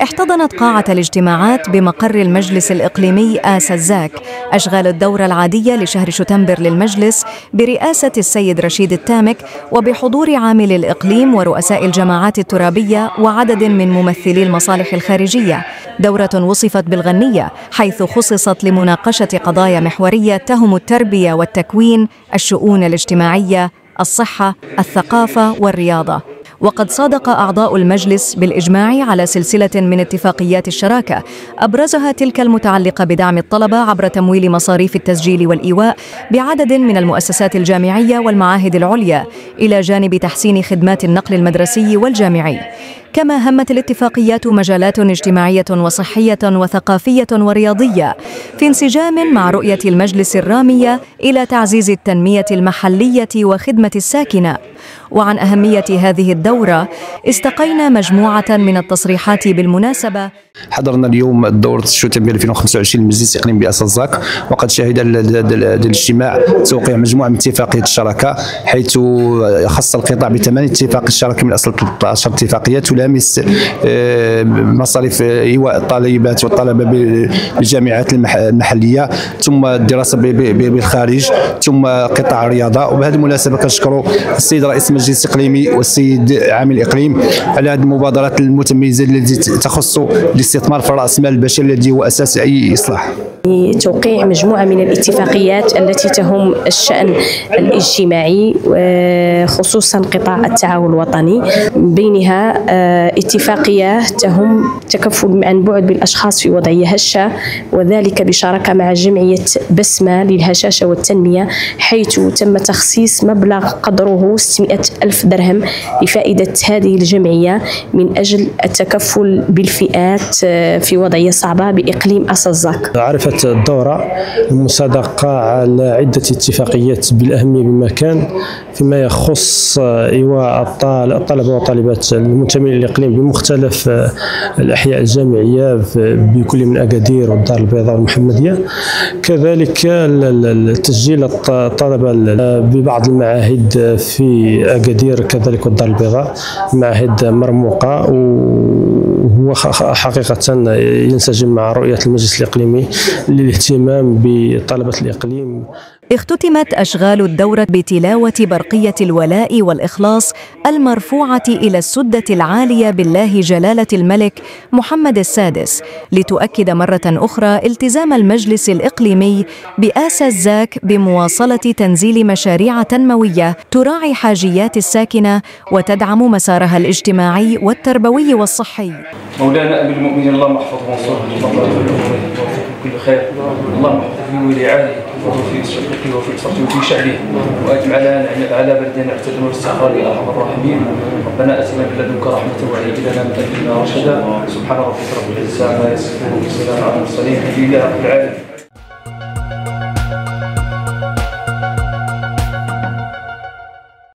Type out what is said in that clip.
احتضنت قاعة الاجتماعات بمقر المجلس الإقليمي آسا الزاك أشغال الدورة العادية لشهر شتنبر للمجلس برئاسة السيد رشيد التامك وبحضور عامل الإقليم ورؤساء الجماعات الترابية وعدد من ممثلي المصالح الخارجية. دورة وصفت بالغنية حيث خصصت لمناقشة قضايا محورية تهم التربية والتكوين، الشؤون الاجتماعية، الصحة، الثقافة والرياضة. وقد صادق أعضاء المجلس بالإجماع على سلسلة من اتفاقيات الشراكة أبرزها تلك المتعلقة بدعم الطلبة عبر تمويل مصاريف التسجيل والإيواء بعدد من المؤسسات الجامعية والمعاهد العليا، إلى جانب تحسين خدمات النقل المدرسي والجامعي. كما همت الاتفاقيات مجالات اجتماعية وصحية وثقافية ورياضية في انسجام مع رؤية المجلس الرامية إلى تعزيز التنمية المحلية وخدمة الساكنة. وعن أهمية هذه الدورة استقينا مجموعة من التصريحات بالمناسبة. حضرنا اليوم دورة شتنبر 2025 للمجلس الإقليمي بآسا الزاك، وقد شهد الاجتماع توقيع مجموعة من اتفاقيات الشراكة، حيث خص القطاع ب8 اتفاقيات الشراكة من أصل 13 اتفاقية تلامس مصاريف إيواء الطالبات والطلبة بالجامعات المحلية، ثم الدراسة بالخارج، ثم قطاع الرياضة. وبهذه المناسبة كنشكر السيد رئيس المجلس الإقليمي والسيد عامل الإقليم على هذه المبادرات المتميزة التي تخص الاستثمار في رأس المال البشري الذي هو أساس أي إصلاح. توقيع مجموعة من الاتفاقيات التي تهم الشأن الاجتماعي خصوصا قطاع التعاون الوطني، بينها اتفاقية تهم تكفل عن بعد بالأشخاص في وضعية هشة، وذلك بشراكة مع جمعية بسمة للهشاشة والتنمية، حيث تم تخصيص مبلغ قدره 600,000 درهم لفائدة هذه الجمعية من أجل التكفل بالفئات في وضعية صعبة بإقليم آسا الزاك. عرفت الدورة المصادقة على عدة اتفاقيات بالأهمية بمكان فيما يخص إيواء الطلبة والطالبات المنتمين للإقليم بمختلف الأحياء الجامعية بكل من أكادير والدار البيضاء والمحمدية، كذلك تسجيل الطلبة ببعض المعاهد في أكادير كذلك والدار البيضاء، معاهد مرموقة، وهو حقيقة ينسجم مع رؤية المجلس الإقليمي للاهتمام بطلبة الإقليم. اختتمت أشغال الدورة بتلاوة برقية الولاء والإخلاص المرفوعة إلى السدة العالية بالله جلالة الملك محمد السادس، لتؤكد مرة أخرى التزام المجلس الإقليمي بآسا الزاك بمواصلة تنزيل مشاريع تنموية تراعي حاجيات الساكنة وتدعم مسارها الاجتماعي والتربوي والصحي. مولانا أمير المؤمنين اللهم احفظه وانصره، اللهم وفقه كل خير، اللهم احفظه ولعاله وفي شرقه وفي بصرته وفي شعره، واجمع على بلدنا اعتدنا والاستقرار يا ارحم الراحمين. ربنا اتنا من لدنك رحمه وهيئ لنا من امرنا رشدا. سبحان ربك رب العزه عما يصفون وسلام على المرسلين، الحمد لله رب العالمين.